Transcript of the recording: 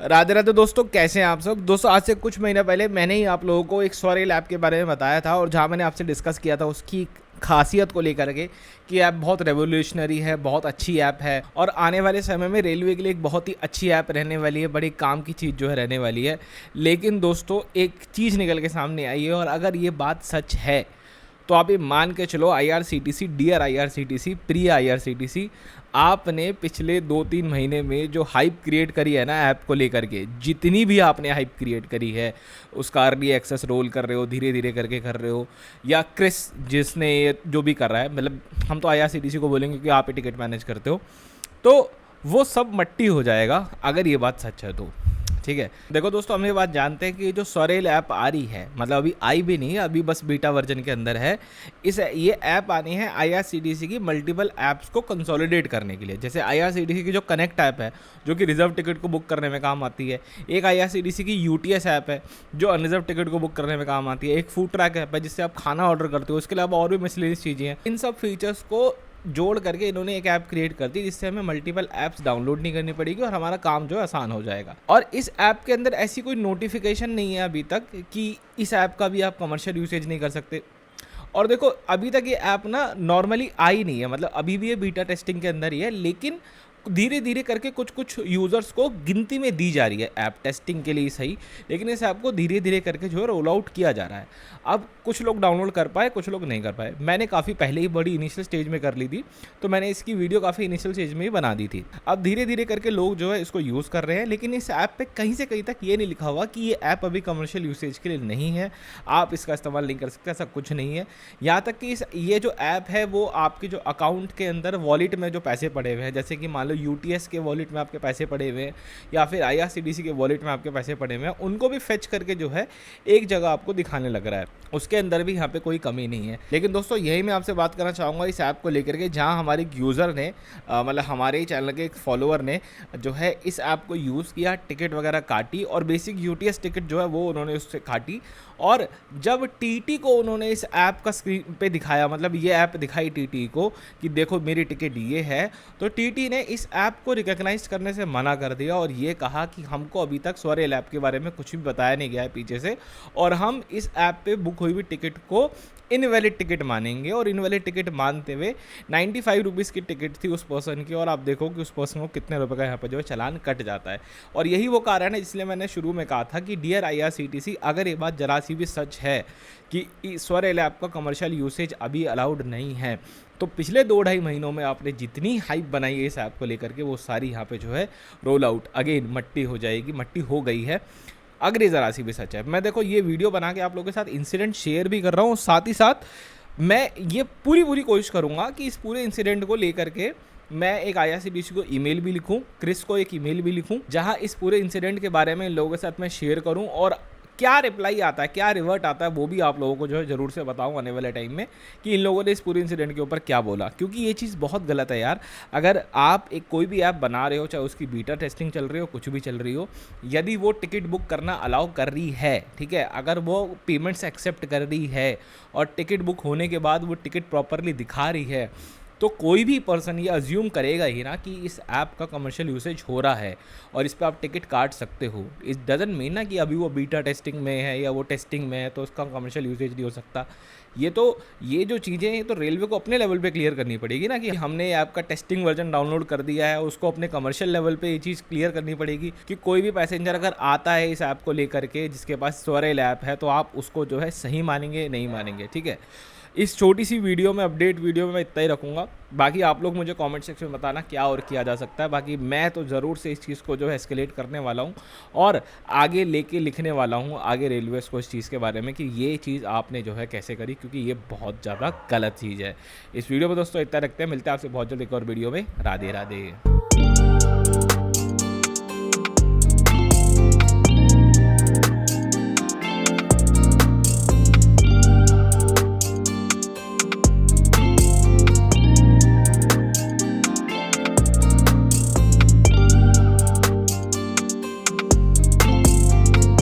राधे राधे दोस्तों, कैसे हैं आप सब। दोस्तों आज से कुछ महीने पहले मैंने ही आप लोगों को एक स्वरेल ऐप के बारे में बताया था और जहां मैंने आपसे डिस्कस किया था उसकी खासियत को लेकर के कि ऐप बहुत रेवोल्यूशनरी है, बहुत अच्छी ऐप है और आने वाले समय में रेलवे के लिए एक बहुत ही अच्छी ऐप रहने वाली है, बड़ी काम की चीज़ जो है रहने वाली है। लेकिन दोस्तों एक चीज़ निकल के सामने आई है और अगर ये बात सच है तो आप ये मान के चलो IRCTC, डियर IRCTC, प्रिय IRCTC, आपने पिछले 2-3 महीने में जो हाइप क्रिएट करी है ना ऐप को लेकर के, जितनी भी आपने हाइप क्रिएट करी है, उसका अर्ली एक्सेस रोल कर रहे हो, धीरे धीरे करके कर रहे हो, या क्रिस जिसने ये जो भी कर रहा है, मतलब हम तो IRCTC को बोलेंगे कि आप ही टिकट मैनेज करते हो, तो वो सब मट्टी हो जाएगा अगर ये बात सच है तो। ठीक है, देखो दोस्तों, हम ये बात जानते हैं कि जो स्वरेल ऐप आ रही है, मतलब अभी आई भी नहीं है, अभी बस बीटा वर्जन के अंदर है। ये ऐप आनी है IRCTC की मल्टीपल ऐप्स को कंसोलिडेट करने के लिए। जैसे IRCTC की जो कनेक्ट ऐप है जो कि रिजर्व टिकट को बुक करने में काम आती है, एक IRCTC की UTS ऐप है जो अनरिजर्व टिकट को बुक करने में काम आती है, एक फूड ट्रैक ऐप है जिससे आप खाना ऑर्डर करते हो, उसके अलावा और भी मिसलेनियस चीज़ें हैं। इन सब फीचर्स को जोड़ करके इन्होंने एक ऐप क्रिएट कर दी जिससे हमें मल्टीपल ऐप्स डाउनलोड नहीं करनी पड़ेगी और हमारा काम जो है आसान हो जाएगा। और इस ऐप के अंदर ऐसी कोई नोटिफिकेशन नहीं है अभी तक कि इस ऐप का भी आप कमर्शियल यूसेज नहीं कर सकते। और देखो अभी तक ये ऐप ना नॉर्मली आई नहीं है, मतलब अभी भी ये बीटा टेस्टिंग के अंदर ही है, लेकिन धीरे धीरे करके कुछ कुछ यूज़र्स को गिनती में दी जा रही है ऐप टेस्टिंग के लिए सही, लेकिन इस ऐप को धीरे धीरे करके जो है रोल आउट किया जा रहा है। अब कुछ लोग डाउनलोड कर पाए, कुछ लोग नहीं कर पाए। मैंने काफ़ी पहले ही बड़ी इनिशियल स्टेज में कर ली थी, तो मैंने इसकी वीडियो काफ़ी इनिशियल स्टेज में ही बना दी थी। अब धीरे धीरे करके लोग जो है इसको यूज़ कर रहे हैं, लेकिन इस ऐप पे कहीं से कहीं तक ये नहीं लिखा हुआ कि ये ऐप अभी कमर्शियल यूसेज के लिए नहीं है, आप इसका इस्तेमाल नहीं कर सकते, ऐसा कुछ नहीं है। यहाँ तक कि ये जो ऐप है वो आपके जो अकाउंट के अंदर वॉलेट में जो पैसे पड़े हुए हैं, जैसे कि मान लो UTS के वॉलेट में आपके पैसे पड़े हुए हैं या फिर IRCTC के वॉलेट में आपके पैसे पड़े हुए हैं, उनको भी फेच करके जो है एक जगह आपको दिखाने लग रहा है। उसके अंदर भी यहाँ पे कोई कमी नहीं है। लेकिन दोस्तों यही मैं आपसे बात करना चाहूँगा इस ऐप को लेकर के, जहाँ हमारे एक यूज़र ने मतलब हमारे ही चैनल के एक फॉलोअर ने जो है इस ऐप को यूज़ किया, टिकट वगैरह काटी और बेसिक UTS टिकट जो है वो उन्होंने उससे काटी। और जब TT को उन्होंने इस ऐप का स्क्रीन पे दिखाया, मतलब ये ऐप दिखाई TT को कि देखो मेरी टिकट ये है, तो TT ने इस ऐप को रिकॉग्नाइज करने से मना कर दिया और ये कहा कि हमको अभी तक स्वरेल ऐप के बारे में कुछ भी बताया नहीं गया है पीछे से, और हम इस ऐप पे बुक हुई हुई टिकट को इनवैलिड टिकट मानेंगे। और इनवैलिड टिकट मानते हुए 95 रुपीज़ की टिकट थी उस पर्सन की, और आप देखो कि उस पर्सन को कितने रुपए का यहाँ पर जो है चालान कट जाता है। और यही वो कारण है इसलिए मैंने शुरू में कहा था कि डियर IRCTC, अगर ये बात जरा सी भी सच है कि स्वरेल ऐप का कमर्शियल यूसेज अभी अलाउड नहीं है, तो पिछले 2-2.5 महीनों में आपने जितनी हाइप बनाई है इस ऐप को लेकर के वो सारी यहाँ पे जो है रोल आउट अगेन मट्टी हो जाएगी, मट्टी हो गई है अगर ये ज़रा सी भी सच है। मैं देखो ये वीडियो बना के आप लोगों के साथ इंसिडेंट शेयर भी कर रहा हूँ, साथ ही साथ मैं ये पूरी कोशिश करूँगा कि इस पूरे इंसिडेंट को लेकर के मैं एक IRCTC को ईमेल भी लिखूं, क्रिस को एक ईमेल भी लिखूं, जहां इस पूरे इंसिडेंट के बारे में इन लोगों के साथ मैं शेयर करूं और क्या रिप्लाई आता है, क्या रिवर्ट आता है, वो भी आप लोगों को जो है ज़रूर से बताऊं आने वाले टाइम में कि इन लोगों ने इस पूरे इंसिडेंट के ऊपर क्या बोला। क्योंकि ये चीज़ बहुत गलत है यार। अगर आप एक कोई भी ऐप बना रहे हो, चाहे उसकी बीटा टेस्टिंग चल रही हो, कुछ भी चल रही हो, यदि वो टिकट बुक करना अलाउ कर रही है, ठीक है, अगर वो पेमेंट्स एक्सेप्ट कर रही है और टिकट बुक होने के बाद वो टिकट प्रॉपरली दिखा रही है, तो कोई भी पर्सन ये अज्यूम करेगा ही ना कि इस ऐप का कमर्शियल यूसेज हो रहा है और इस पर आप टिकट काट सकते हो। इट डजंट मीन ना कि अभी वो बीटा टेस्टिंग में है या वो टेस्टिंग में है तो उसका कमर्शियल यूसेज नहीं हो सकता। ये जो चीज़ें हैं तो रेलवे को अपने लेवल पे क्लियर करनी पड़ेगी ना कि हमने ऐप का टेस्टिंग वर्जन डाउनलोड कर दिया है, उसको अपने कमर्शियल लेवल पे ये चीज़ क्लियर करनी पड़ेगी कि कोई भी पैसेंजर अगर आता है इस ऐप को लेकर के जिसके पास स्वरेल ऐप है, तो आप उसको जो है सही मानेंगे नहीं मानेंगे। ठीक है, इस छोटी सी वीडियो में, अपडेट वीडियो में मैं इतना ही रखूँगा। बाकी आप लोग मुझे कमेंट सेक्शन में बताना क्या और किया जा सकता है। बाकी मैं तो ज़रूर से इस चीज़ को जो है एस्केलेट करने वाला हूँ और आगे लेके लिखने वाला हूँ आगे रेलवेज़ को इस चीज़ के बारे में कि ये चीज़ आपने जो है कैसे करी, क्योंकि ये बहुत ज़्यादा गलत चीज़ है। इस वीडियो में दोस्तों इतना रखते हैं, मिलते हैं आपसे बहुत जल्द एक और वीडियो में। राधे राधे।